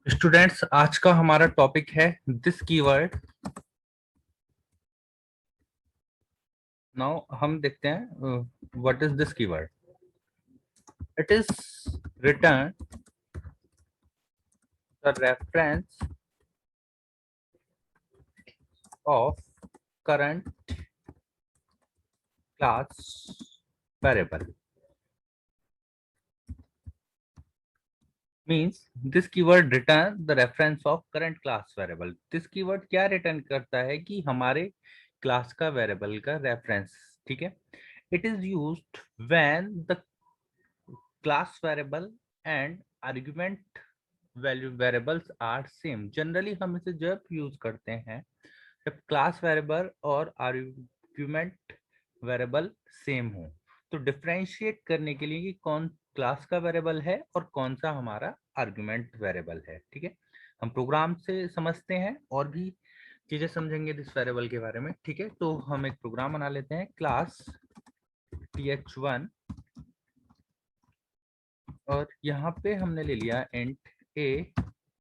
Students, आज का हमारा टॉपिक है दिस कीवर्ड। नाउ हम देखते हैं what is this keyword. It is return the reference of current class variable. Means this keyword return the reference of current class variable. This keyword क्या return करता है कि हमारे क्लास का वेरिएबल का रेफरेंस। ठीक है, it is used when the class variable and argument value variables are same. Generally हम इसे जब यूज करते हैं जब क्लास वेरिएबल और आर्गुमेंट वेरिएबल सेम हो, तो डिफरेंशिएट करने के लिए कि कौन क्लास का वेरिएबल है और कौन सा हमारा आर्गुमेंट वेरिएबल है। ठीक है, हम प्रोग्राम से समझते हैं और भी चीजें समझेंगे इस वेरिएबल के बारे में। ठीक है, तो हम एक प्रोग्राम बना लेते हैं क्लास th1 और यहाँ पे हमने ले लिया इंट a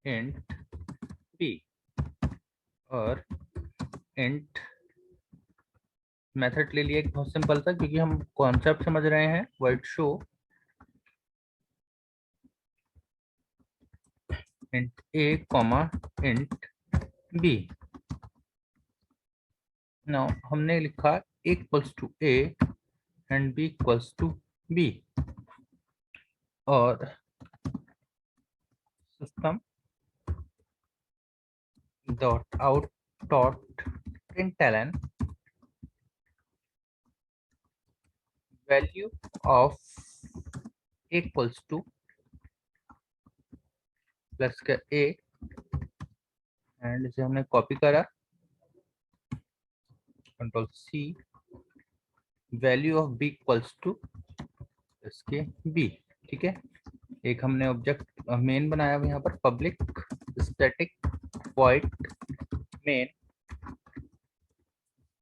इंट b और इंट मेथड ले लिया एक बहुत सिंपल सा, क्योंकि हम कॉन्सेप्ट समझ रहे हैं। void show int a comma int b। Now हमने लिखा a equals to a and b equals to b और system dot out dot println value of equals to plus का a एंड इसे हमने कॉपी करा, control C, value of b equals to इसके b। ठीक है, एक हमने ऑब्जेक्ट मेन बनाया हुआ यहाँ पर public static void main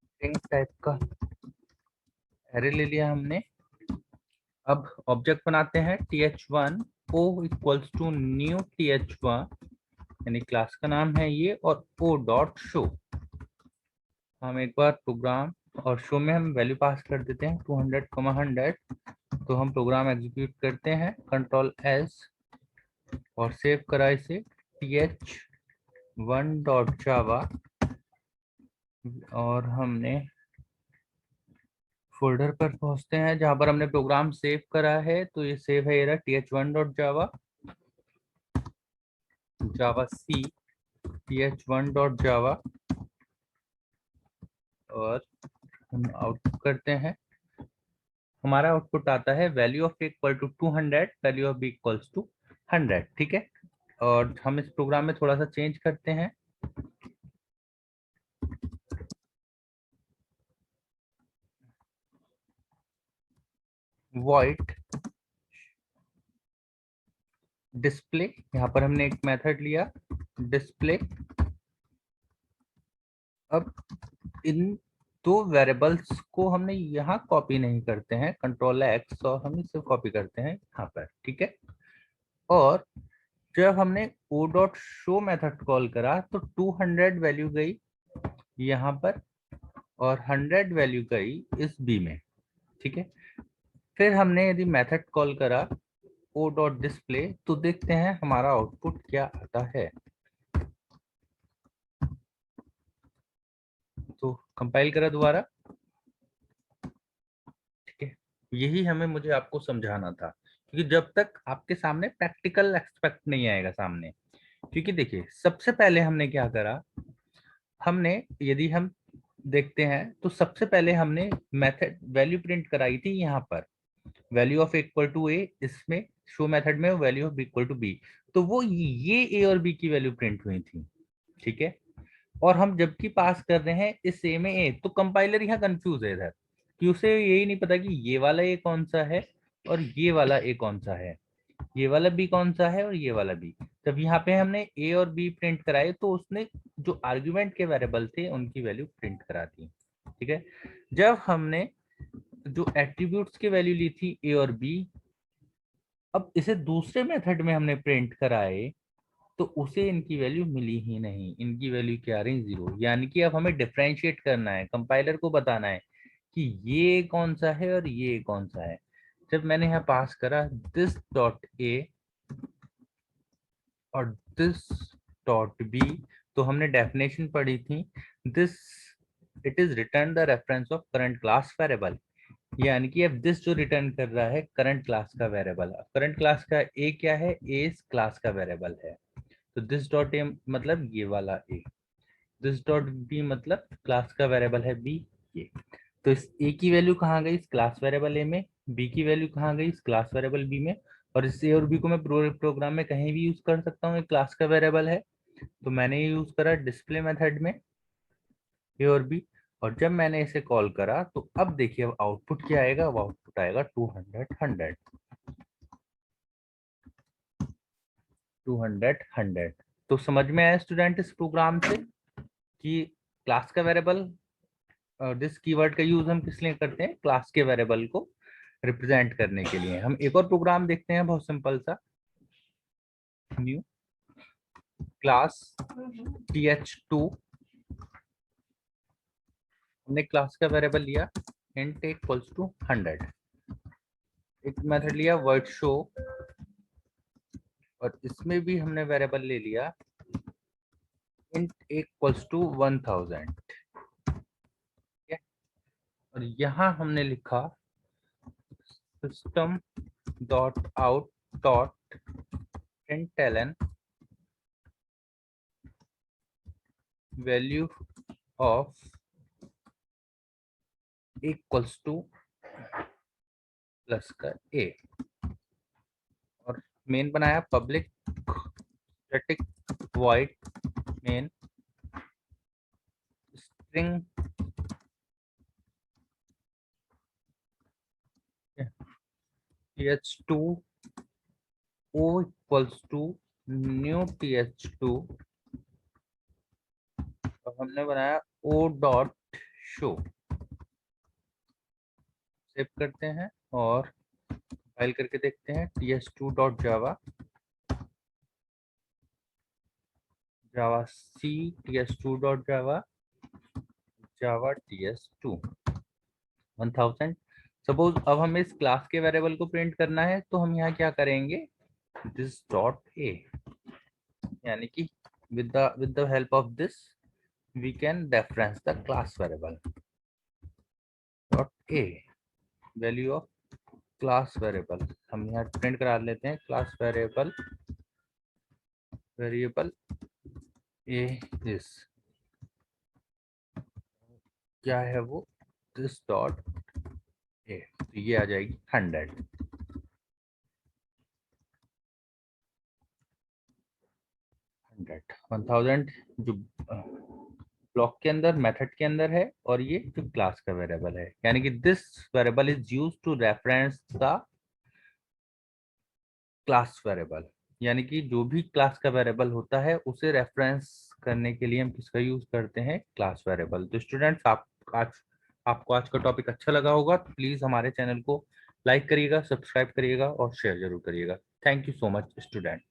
string type का एरे ले लिया हमने। अब ऑब्जेक्ट बनाते हैं th1 o equals to new th1, यानी क्लास का नाम है ये, और o डॉट शो। हम एक बार प्रोग्राम और शो में हम वैल्यू पास कर देते हैं 200, 100। तो हम प्रोग्राम एग्जीक्यूट करते हैं कंट्रोल S और सेव करा इसे th1 डॉट जावा और हमने फोल्डर पर पहुंचते हैं जहां पर हमने प्रोग्राम सेव करा है। तो ये सेव है, ये रहा th1 डॉट जावा, जावा सी th1 डॉट जावा और हम आउटपुट करते हैं। हमारा आउटपुट आता है value of equal to 200, value of b equals to 100। ठीक है, और हम इस प्रोग्राम में थोड़ा सा चेंज करते हैं। void डिस्प्ले, यहाँ पर हमने एक मेथड लिया डिस्प्ले। अब इन दो वेरिएबल्स को हमने यहाँ कॉपी नहीं करते हैं, कंट्रोल X, और हम इसे कॉपी करते हैं यहाँ पर। ठीक है, और जब हमने o dot show method call करा तो 200 वैल्यू गई यहाँ पर और 100 वैल्यू गई इस b में। ठीक है, फिर हमने यदि मेथड कॉल करा o डॉट डिस्प्ले तो देखते हैं हमारा आउटपुट क्या आता है। तो कंपाइल करा दोबारा। ठीक है, यही हमें मुझे आपको समझाना था, क्योंकि जब तक आपके सामने प्रैक्टिकल एस्पेक्ट नहीं आएगा सामने। क्योंकि देखिए सबसे पहले हमने क्या करा, हमने यदि हम देखते हैं तो सबसे पहले हमने मेथड वैल्यू प्रिंट कराई थी यहाँ पर, value of equal to a, इसमें शो मेथड में value of equal to b. तो वो ये ए और बी की वैल्यू प्रिंट हुई थी। ठीक है, और हम जबकि पास कर रहे हैं इस ए में ए, तो कंपाइलर यहाँ कंफ्यूज है इधर, कि उसे यही नहीं पता कि ये वाला ए कौन सा है और ये वाला ए कौन सा है, ये वाला बी कौन सा है और ये वाला बी। जब यहाँ पे हमने ए और बी प्रिंट कराए तो उसने जो आर्गुमेंट के वेरिएबल थे उनकी वैल्यू प्रिंट करा दी। ठीक है, जब हमने जो एट्रीब्यूट्स की वैल्यू ली थी ए और बी, अब इसे दूसरे मेथड में हमने प्रिंट कराए तो उसे इनकी वैल्यू मिली ही नहीं, इनकी वैल्यू क्या आ रही, 0। यानी कि अब हमें डिफरेंशिएट करना है, कंपाइलर को बताना है कि ये कौन सा है और ये कौन सा है। जब मैंने यहाँ पास करा दिस डॉट ए और दिस डॉट बी, तो हमने डेफिनेशन पढ़ी थी, this it is return the reference of current class variable. यानी कि अब दिस जो रिटर्न कर रहा है करंट क्लास का वेरिएबल, करंट क्लास का ए क्या है, ए इस क्लास का वेरिएबल है। तो दिस डॉट ए मतलब ये वाला ए, दिस डॉट बी मतलब क्लास का वेरिएबल है बी ये। तो इस ए की वैल्यू कहाँ गई, इस क्लास वेरिएबल ए में, बी की वैल्यू कहाँ गई, इस क्लास वेरिएबल बी में। और इस ए और बी को मैं प्रोग्राम में कहीं भी यूज कर सकता हूँ, एक क्लास का वेरिएबल है। तो मैंने ये यूज करा डिस्प्ले मेथड में ए और बी। और जब मैंने इसे कॉल करा तो अब देखिए अब आउटपुट क्या आएगा, अब आउटपुट आएगा 200 100 200 100। तो समझ में आया स्टूडेंट इस प्रोग्राम से कि क्लास का वेरिएबल, दिस कीवर्ड का यूज हम किस लिए करते हैं, क्लास के वेरिएबल को रिप्रेजेंट करने के लिए। हम एक और प्रोग्राम देखते हैं बहुत सिंपल सा, न्यू क्लास th2। हमने क्लास का वेरिएबल लिया int इक्वल्स टू 100, एक मेथड लिया वर्ड शो, और इसमें भी हमने वेरिएबल ले लिया int इक्वल्स टू 1000। और यहाँ हमने लिखा system dot out dot println value of equals to plus का ए। और मेन बनाया public static void main string th2 o equals to new th2। और हमने बनाया o डॉट शो। सेव करते हैं और फाइल करके देखते हैं ts2 डॉट जावा, जावा सी ts2 डॉट जावा, जावा ts2 1000। सपोज अब हमें इस क्लास के वेरिएबल को प्रिंट करना है, तो हम यहाँ क्या करेंगे, दिस डॉट ए, यानी कि with the help of this we can reference the class variable dot a value of class variable। हम यहाँ प्रिंट करा लेते हैं क्लास वेरिएबल a is क्या है वो, this dot a, तो ये आ जाएगी 100। 1000 जो ब्लॉक के अंदर मेथड के अंदर है, और ये जो क्लास का वेरिएबल है, यानी कि this variable is use to reference the class variable. यानी कि जो भी क्लास का वेरिएबल होता है उसे रेफरेंस करने के लिए हम किसका यूज करते हैं, क्लास वेरिएबल। तो स्टूडेंट्स आपको आज का टॉपिक अच्छा लगा होगा, तो प्लीज हमारे चैनल को लाइक करिएगा, सब्सक्राइब करिएगा और शेयर जरूर करिएगा। Thank you so much student.